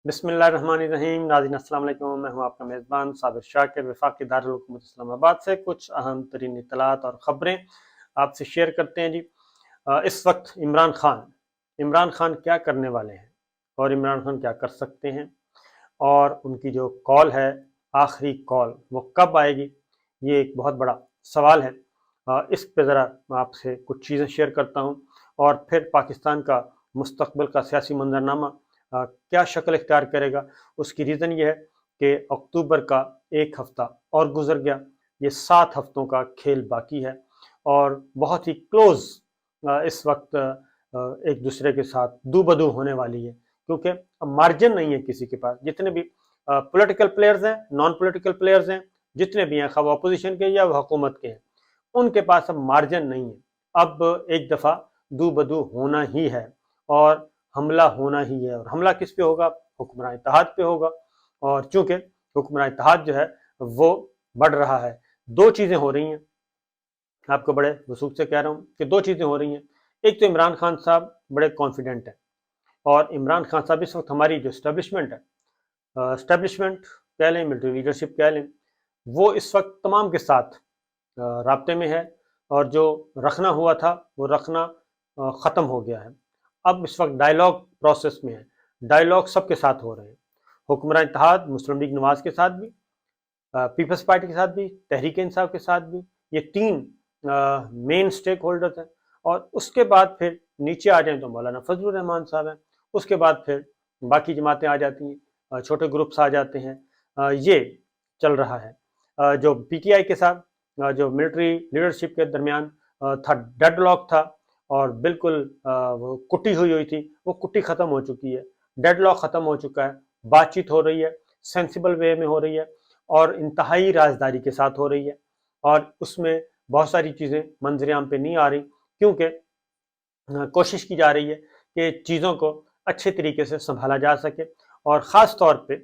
बिस्मिल्लाहिर्रहमानिर्रहीम। नाज़रीन अस्सलाम वालेकुम। मैं हूं आपका मेज़बान साबिर शाकिर, वफाकी दारुल हुकूमत इस्लामाबाद से कुछ अहम तरीन इत्तलात और ख़बरें आपसे शेयर करते हैं जी। इस वक्त इमरान खान क्या करने वाले हैं और इमरान खान क्या कर सकते हैं, और उनकी जो कॉल है, आखिरी कॉल, वो कब आएगी, ये एक बहुत बड़ा सवाल है। इस पे ज़रा मैं आपसे कुछ चीज़ें शेयर करता हूँ, और फिर पाकिस्तान का मुस्तकबिल का सियासी मंजरनामा क्या शक्ल इख्तियार करेगा। उसकी रीज़न ये है कि अक्टूबर का एक हफ़्ता और गुजर गया, ये 7 हफ्तों का खेल बाकी है, और बहुत ही क्लोज़ इस वक्त एक दूसरे के साथ दू बदू होने वाली है, क्योंकि अब मार्जिन नहीं है किसी के पास। जितने भी पॉलिटिकल प्लेयर्स हैं, नॉन पॉलिटिकल प्लेयर्स हैं, जितने भी हैं, खा अपोजिशन के या हुकूमत के हैं, उनके पास अब मार्जिन नहीं है। अब एक दफ़ा दू बदू होना ही है, और हमला होना ही है। और हमला किस पे होगा? हुक्मरान इत्तेहाद पे होगा। और चूंकि हुक्मरान इत्तेहाद जो है वो बढ़ रहा है, दो चीज़ें हो रही हैं। आपको बड़े वसूख से कह रहा हूँ कि दो चीज़ें हो रही हैं। एक तो इमरान खान साहब बड़े कॉन्फिडेंट हैं, और इमरान खान साहब इस वक्त हमारी जो स्टैब्लिशमेंट है, स्टैब्लिशमेंट कह लें, मिलिट्री लीडरशिप कह लें, वो इस वक्त तमाम के साथ राब्ते में है, और जो रखना हुआ था वो रखना ख़त्म हो गया है। अब इस वक्त डायलॉग प्रोसेस में है, डायलॉग सबके साथ हो रहे हैं। हुक्मरान इत्तेहाद मुस्लिम लीग नवाज के साथ भी, पीपल्स पार्टी के साथ भी, तहरीक इंसाफ के साथ भी, ये तीन मेन स्टेक होल्डर्स हैं। और उसके बाद फिर नीचे आ जाएं तो मौलाना फजलुर रहमान साहब हैं। उसके बाद फिर बाकी जमातें आ जाती हैं, छोटे ग्रुप्स आ जाते हैं। ये चल रहा है। जो पीटीआई के साथ जो मिलिट्री लीडरशिप के दरमियान था, डेडलॉक था, और बिल्कुल वो कुटी हुई थी, वो कुटी ख़त्म हो चुकी है, डेडलॉक ख़त्म हो चुका है। बातचीत हो रही है, सेंसिबल वे में हो रही है, और इंतहाई राजदारी के साथ हो रही है। और उसमें बहुत सारी चीज़ें मंजरेआम पे नहीं आ रही, क्योंकि कोशिश की जा रही है कि चीज़ों को अच्छे तरीके से संभाला जा सके, और ख़ास तौर पे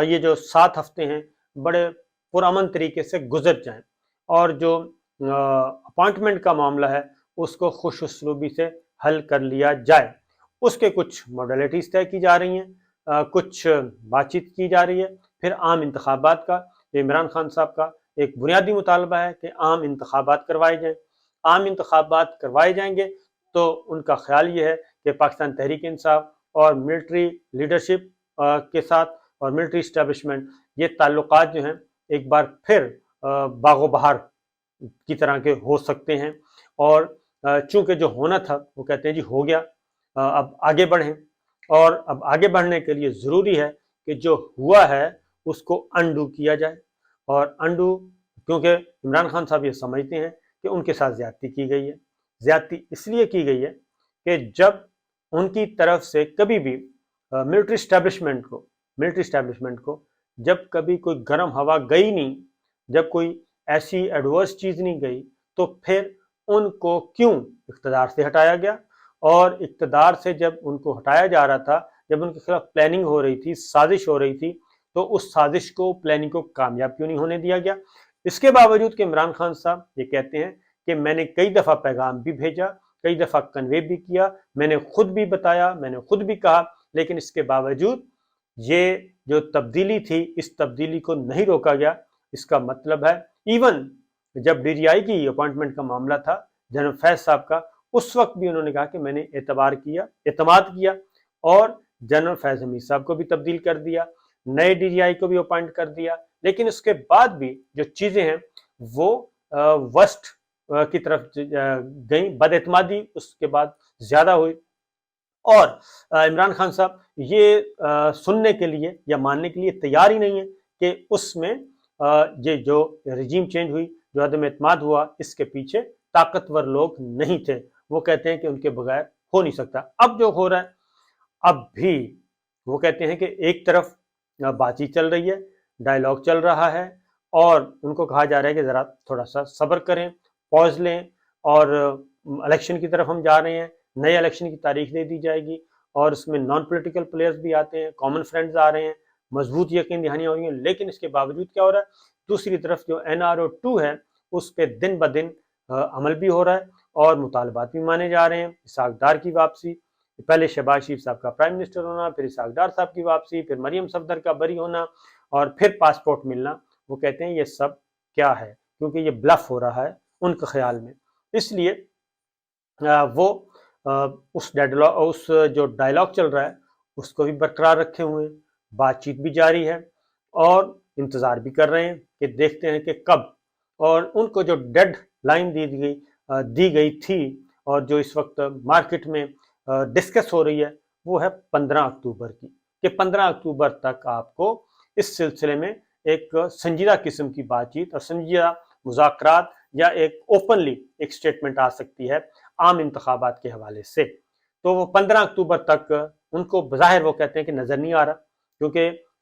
ये जो 7 हफ्ते हैं बड़े पुरअमन तरीके से गुजर जाएं, और जो अपॉइंटमेंट का मामला है उसको खुश उसलूबी से हल कर लिया जाए। उसके कुछ मॉडलिटीज़ तय की जा रही हैं, कुछ बातचीत की जा रही है। फिर आम इंतखाबात का, इमरान खान साहब का एक बुनियादी मुतालबा है कि आम इंतखाबात करवाए जाएँ। आम इंतखाबात करवाए जाएंगे तो उनका ख्याल ये है कि पाकिस्तान तहरीक इंसाफ और मिलिट्री लीडरशिप के साथ और मिलिट्री इस्टेब्लिशमेंट, ये ताल्लुकात जो हैं एक बार फिर बागो बहार की तरह के हो सकते हैं। और चूंकि जो होना था वो कहते हैं जी हो गया, अब आगे बढ़ें। और अब आगे बढ़ने के लिए ज़रूरी है कि जो हुआ है उसको अनडू किया जाए। और अनडू, क्योंकि इमरान खान साहब ये समझते हैं कि उनके साथ ज़्यादती की गई है। ज़्यादती इसलिए की गई है कि जब उनकी तरफ से कभी भी मिलिट्री इस्टेब्लिशमेंट को जब कभी कोई गर्म हवा गई नहीं, जब कोई ऐसी एडवर्स चीज़ नहीं गई, तो फिर उनको क्यों इक़्तिदार से हटाया गया। और इक़्तिदार से जब उनको हटाया जा रहा था, जब उनके खिलाफ प्लानिंग हो रही थी, साजिश हो रही थी, तो उस साजिश को, प्लानिंग को कामयाब क्यों नहीं होने दिया गया। इसके बावजूद कि इमरान खान साहब ये कहते हैं कि मैंने कई दफ़ा पैगाम भी भेजा, कई दफ़ा कन्वे भी किया, मैंने खुद भी बताया, मैंने खुद भी कहा, लेकिन इसके बावजूद ये जो तब्दीली थी, इस तब्दीली को नहीं रोका गया। इसका मतलब है इवन जब डीजीआई की अपॉइंटमेंट का मामला था जनरल फैज साहब का, उस वक्त भी उन्होंने कहा कि मैंने एतमाद किया, और जनरल फैज हमीद साहब को भी तब्दील कर दिया, नए डीजीआई को भी अपॉइंट कर दिया। लेकिन उसके बाद भी जो चीज़ें हैं वो वर्स्ट की तरफ गई, बदएतमादी उसके बाद ज़्यादा हुई। और इमरान खान साहब ये सुनने के लिए या मानने के लिए तैयार ही नहीं है कि उसमें ये जो रजीम चेंज हुई, जो अदम एतमाद हुआ, इसके पीछे ताकतवर लोग नहीं थे। वो कहते हैं कि उनके बगैर हो नहीं सकता। अब जो हो रहा है, अब भी वो कहते हैं कि एक तरफ बातचीत चल रही है, डायलॉग चल रहा है, और उनको कहा जा रहा है कि ज़रा थोड़ा सा सब्र करें, पॉज लें, और इलेक्शन की तरफ हम जा रहे हैं, नए इलेक्शन की तारीख दे दी जाएगी, और उसमें नॉन पॉलिटिकल प्लेयर्स भी आते हैं, कॉमन फ्रेंड्स आ रहे हैं, मजबूत यकीन दहानियाँ हो रही हैं। लेकिन इसके बावजूद क्या हो रहा है, दूसरी तरफ जो NRO 2 है उस पर दिन ब दिन अमल भी हो रहा है, और मुतालबात भी माने जा रहे हैं। इसहाक डार की वापसी, पहले शहबाज शरीफ साहब का प्राइम मिनिस्टर होना, फिर इसहाक डार साहब की वापसी, फिर मरियम सफदर का बरी होना और फिर पासपोर्ट मिलना। वो कहते हैं ये सब क्या है, क्योंकि ये ब्लफ हो रहा है उनके ख्याल में। इसलिए वो उस जो डायलॉग चल रहा है उसको भी बरकरार रखे हुए हैं, बातचीत भी जारी है और इंतज़ार भी कर रहे हैं कि देखते हैं कि कब। और उनको जो डेड लाइन दी गई थी और जो इस वक्त मार्केट में डिस्कस हो रही है वो है 15 अक्टूबर की, कि 15 अक्टूबर तक आपको इस सिलसिले में एक संजीदा किस्म की बातचीत और संजीदा मुज़ाकरात या एक ओपनली एक स्टेटमेंट आ सकती है आम इंतखाबात के हवाले से। तो वो 15 अक्टूबर तक उनको बज़ाहिर वो कहते हैं कि नज़र नहीं आ रहा, क्योंकि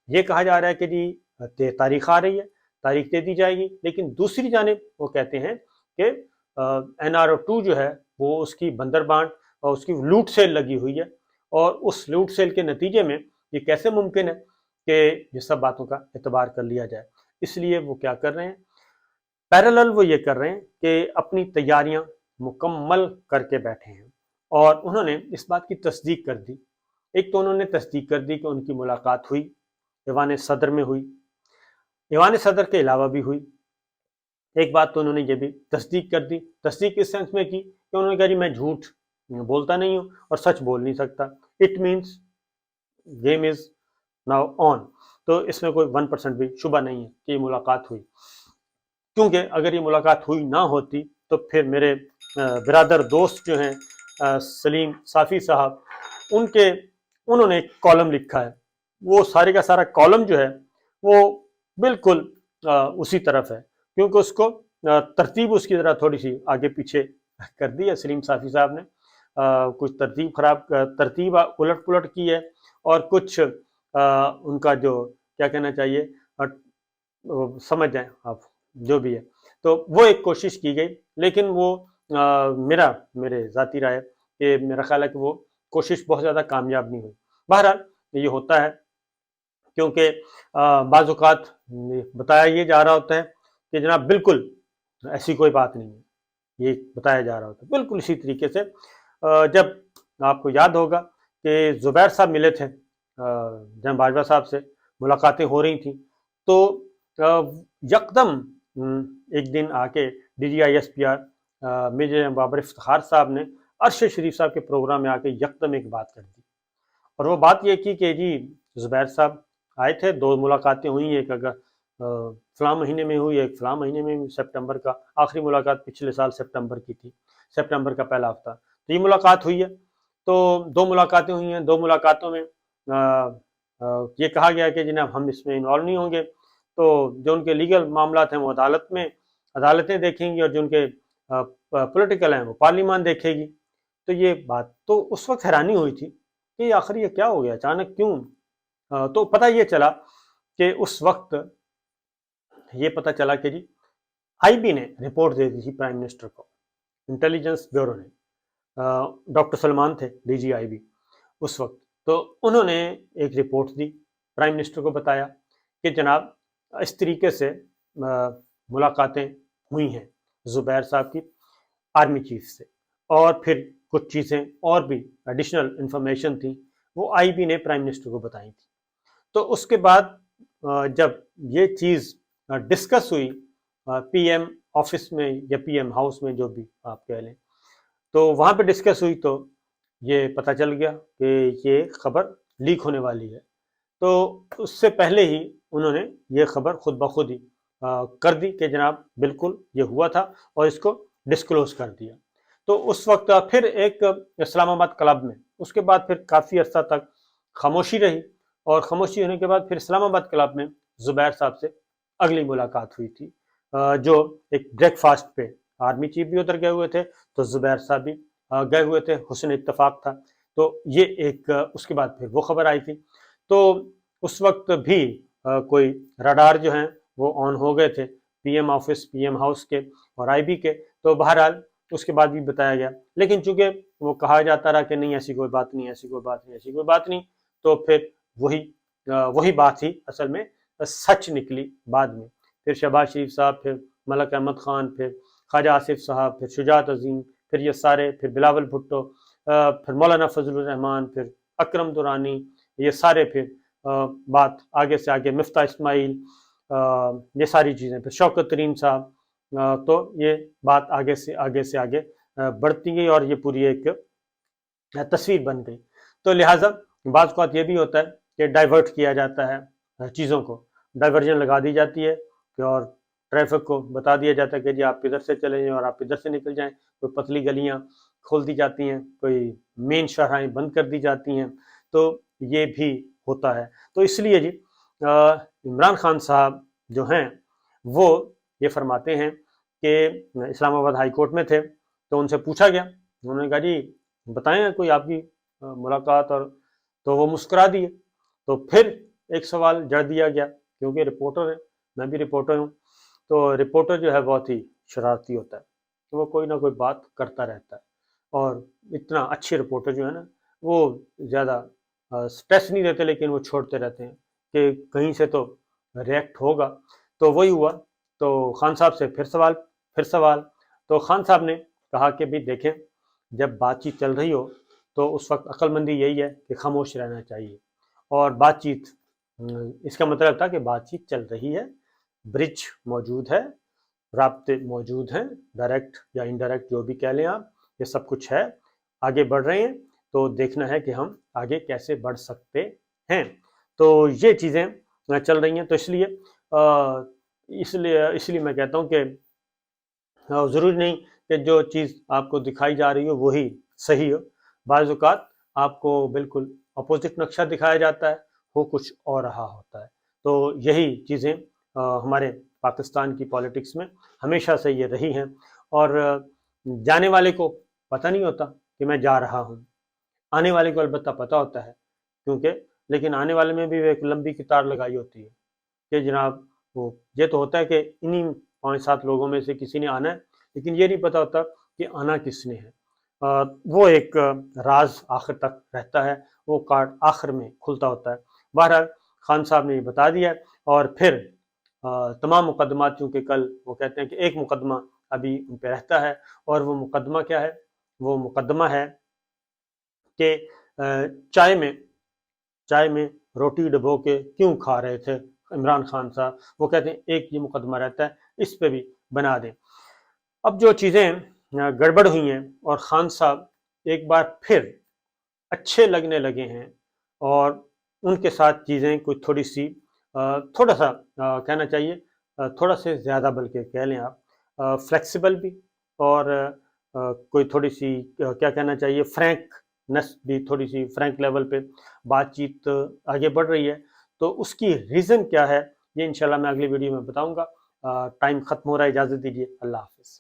ये कहा जा रहा है कि जी तारीख आ रही है, तारीख दे दी जाएगी, लेकिन दूसरी जानिब वो कहते हैं कि NRO2 जो है वो उसकी बंदरबांट और उसकी लूट सेल लगी हुई है, और उस लूट सेल के नतीजे में ये कैसे मुमकिन है कि ये सब बातों का एतबार कर लिया जाए। इसलिए वो क्या कर रहे हैं, पैरेलल वो ये कर रहे हैं कि अपनी तैयारियां मुकम्मल करके बैठे हैं और उन्होंने इस बात की तस्दीक कर दी। एक तो उन्होंने तस्दीक कर दी कि उनकी मुलाकात हुई, ईवान सदर में हुई, ईवान सदर के अलावा भी हुई। एक बात तो उन्होंने ये भी तस्दीक कर दी, तस्दीक इस सेंस में की कि उन्होंने कहा जी मैं झूठ बोलता नहीं हूँ और सच बोल नहीं सकता। It means game is now on. तो इसमें कोई 1% भी शुबा नहीं है कि ये मुलाकात हुई, क्योंकि अगर ये मुलाकात हुई ना होती तो फिर मेरे बिरादर दोस्त जो हैं सलीम साफ़ी साहब, उन्होंने एक कॉलम लिखा है, वो सारे का सारा कॉलम जो है वो बिल्कुल उसी तरफ है, क्योंकि उसको तरतीब उसकी ज़रा थोड़ी सी आगे पीछे कर दी है सलीम साफ़ी साहब ने। कुछ तरतीब उलट पुलट की है और कुछ उनका जो क्या कहना चाहिए समझ जाएं आप जो भी है, तो वो एक कोशिश की गई, लेकिन वो मेरे ज़ाती राय कि मेरा ख्याल है कि वो कोशिश बहुत ज़्यादा कामयाब नहीं हुई। बहरहाल ये होता है, क्योंकि बाज़ औक़ात बताया ये जा रहा होता है कि जनाब बिल्कुल ऐसी कोई बात नहीं है, ये बताया जा रहा होता है बिल्कुल इसी तरीके से। जब आपको याद होगा कि ज़ुबैर साहब मिले थे जनाब बाजवा साहब से, मुलाकातें हो रही थी, तो यकदम एक दिन आके DGISPR मेजर बाबर इफ्तिखार साहब ने अरशद शरीफ साहब के प्रोग्राम में आके यकदम एक बात कर दी, और वो बात ये की कि जी ज़ुबैर साहब आए थे, 2 मुलाकातें हुई, एक अगर फलां महीने में हुई, एक फलां महीने में, सितंबर का आखिरी मुलाकात पिछले साल सितंबर की थी, सितंबर का पहला हफ्ता, तो ये मुलाकात हुई है। तो 2 मुलाकातें हुई हैं, 2 मुलाकातों में ये कहा गया कि जनाब हम इसमें इन्वॉल्व नहीं होंगे, तो जो उनके लीगल मामला हैं वो अदालतें देखेंगी और जो उनके पॉलिटिकल हैं वो पार्लियामान देखेगी। तो ये बात तो उस वक्त हैरानी हुई थी कि आखिर ये क्या हो गया, अचानक क्यों। तो पता ये चला कि उस वक्त ये पता चला कि जी IB ने रिपोर्ट दे दी थी प्राइम मिनिस्टर को, इंटेलिजेंस ब्यूरो ने, डॉक्टर सलमान थे DG IB उस वक्त, तो उन्होंने एक रिपोर्ट दी, प्राइम मिनिस्टर को बताया कि जनाब इस तरीके से मुलाकातें हुई हैं ज़ुबैर साहब की आर्मी चीफ से, और फिर कुछ चीज़ें और भी एडिशनल इंफॉर्मेशन थी वो IB ने प्राइम मिनिस्टर को बताई थी। तो उसके बाद जब ये चीज़ डिस्कस हुई PM ऑफिस में या PM हाउस में, जो भी आप कह लें, तो वहाँ पे डिस्कस हुई, तो ये पता चल गया कि ये खबर लीक होने वाली है। तो उससे पहले ही उन्होंने ये खबर खुद ब खुद ही कर दी कि जनाब बिल्कुल ये हुआ था और इसको डिस्क्लोज कर दिया। तो उस वक्त फिर एक इस्लामाबाद क्लब में, उसके बाद फिर काफ़ी अर्सा तक खामोशी रही, और खामोशी होने के बाद फिर इस्लामाबाद क्लब में ज़ुबैर साहब से अगली मुलाकात हुई थी, जो एक ब्रेकफास्ट पे, आर्मी चीफ भी उधर गए हुए थे तो ज़ुबैर साहब भी गए हुए थे, हुस्न इत्तफाक था। तो ये एक उसके बाद फिर वो खबर आई थी। तो उस वक्त भी कोई रडार जो हैं वो ऑन हो गए थे PM ऑफिस, PM हाउस के और IB के। तो बहरहाल उसके बाद भी बताया गया, लेकिन चूंकि वो कहा जाता रहा कि नहीं ऐसी कोई बात नहीं, ऐसी कोई बात नहीं, ऐसी कोई बात नहीं, तो फिर वही बात ही असल में सच निकली बाद में। फिर शहबाज शरीफ साहब, फिर मलक अहमद खान, फिर ख्वाजा आसिफ साहब, फिर शुजात अजीम, फिर ये सारे, फिर बिलावल भुट्टो, फिर मौलाना फजलुर रहमान, फिर अकरम दुरानी, ये सारे फिर बात आगे से आगे, मिफ्ता इस्माइल, ये सारी चीज़ें, फिर शौकत तरीन साहब, तो ये बात आगे से आगे बढ़ती गई और ये पूरी एक तस्वीर बन गई। तो लिहाजा बाज़ औक़ात ये भी होता है कि डाइवर्ट किया जाता है चीज़ों को, डाइवर्जन लगा दी जाती है कि और ट्रैफिक को बता दिया जाता है कि जी आप इधर से चले जाएं और आप इधर से निकल जाएं। कोई पतली गलियां खोल दी जाती हैं, कोई मेन शाहराहें बंद कर दी जाती हैं, तो ये भी होता है। तो इसलिए जी इमरान खान साहब जो हैं वो ये फरमाते हैं कि इस्लामाबाद हाई कोर्ट में थे, तो उनसे पूछा गया, उन्होंने कहा जी बताएं कोई आपकी मुलाकात, और तो वो मुस्कुरा दिए। तो फिर एक सवाल जड़ दिया गया, क्योंकि रिपोर्टर है, मैं भी रिपोर्टर हूँ, तो रिपोर्टर जो है बहुत ही शरारती होता है, तो वो कोई ना कोई बात करता रहता है, और इतना अच्छे रिपोर्टर जो है ना वो ज़्यादा स्ट्रेस नहीं देते, लेकिन वो छोड़ते रहते हैं कि कहीं से तो रिएक्ट होगा। तो वही हुआ, तो खान साहब से फिर सवाल। तो खान साहब ने कहा कि भाई देखें, जब बातचीत चल रही हो तो उस वक्त अक्लमंदी यही है कि खामोश रहना चाहिए, और बातचीत, इसका मतलब था कि बातचीत चल रही है, ब्रिज मौजूद है, राब्ते मौजूद हैं, डायरेक्ट या इनडायरेक्ट जो भी कह लें आप, ये सब कुछ है, आगे बढ़ रहे हैं, तो देखना है कि हम आगे कैसे बढ़ सकते हैं। तो ये चीज़ें चल रही हैं। तो इसलिए मैं कहता हूँ कि ज़रूरी नहीं कि जो चीज़ आपको दिखाई जा रही हो वही सही हो, बाज़ औक़ात आपको बिल्कुल अपोजिट नक्शा दिखाया जाता है, वो कुछ और रहा होता है। तो यही चीज़ें हमारे पाकिस्तान की पॉलिटिक्स में हमेशा से ये रही हैं, और जाने वाले को पता नहीं होता कि मैं जा रहा हूँ, आने वाले को अलबत्ता पता होता है, क्योंकि लेकिन आने वाले में भी एक लंबी कतार लगाई होती है कि जनाब वो ये तो होता है कि इन्हीं 5-7 लोगों में से किसी ने आना है, लेकिन ये नहीं पता होता कि आना किसने है। वो एक राज आखिर तक रहता है, वो कार्ड आखिर में खुलता होता है। बहरहाल खान साहब ने ये बता दिया, और फिर तमाम मुकदमात, चूँकि कल वो कहते हैं कि एक मुकदमा अभी उन पे रहता है, और वो मुकदमा क्या है? वो मुकदमा है कि चाय में रोटी डुबो के क्यों खा रहे थे इमरान खान साहब। वो कहते हैं एक ये मुकदमा रहता है, इस पे भी बना दें। अब जो चीज़ें गड़बड़ हुई हैं, और खान साहब एक बार फिर अच्छे लगने लगे हैं, और उनके साथ चीज़ें कुछ थोड़ी सी थोड़ा सा कहना चाहिए, थोड़ा से ज़्यादा बल्कि कह लें आप, फ्लेक्सिबल भी, और कोई थोड़ी सी क्या कहना चाहिए, फ्रैंकनेस भी, थोड़ी सी फ्रैंक लेवल पे बातचीत आगे बढ़ रही है। तो उसकी रीज़न क्या है, ये इंशाल्लाह मैं अगली वीडियो में बताऊंगा। टाइम ख़त्म हो रहा है, इजाज़त दीजिए, अल्लाह हाफ़िज़।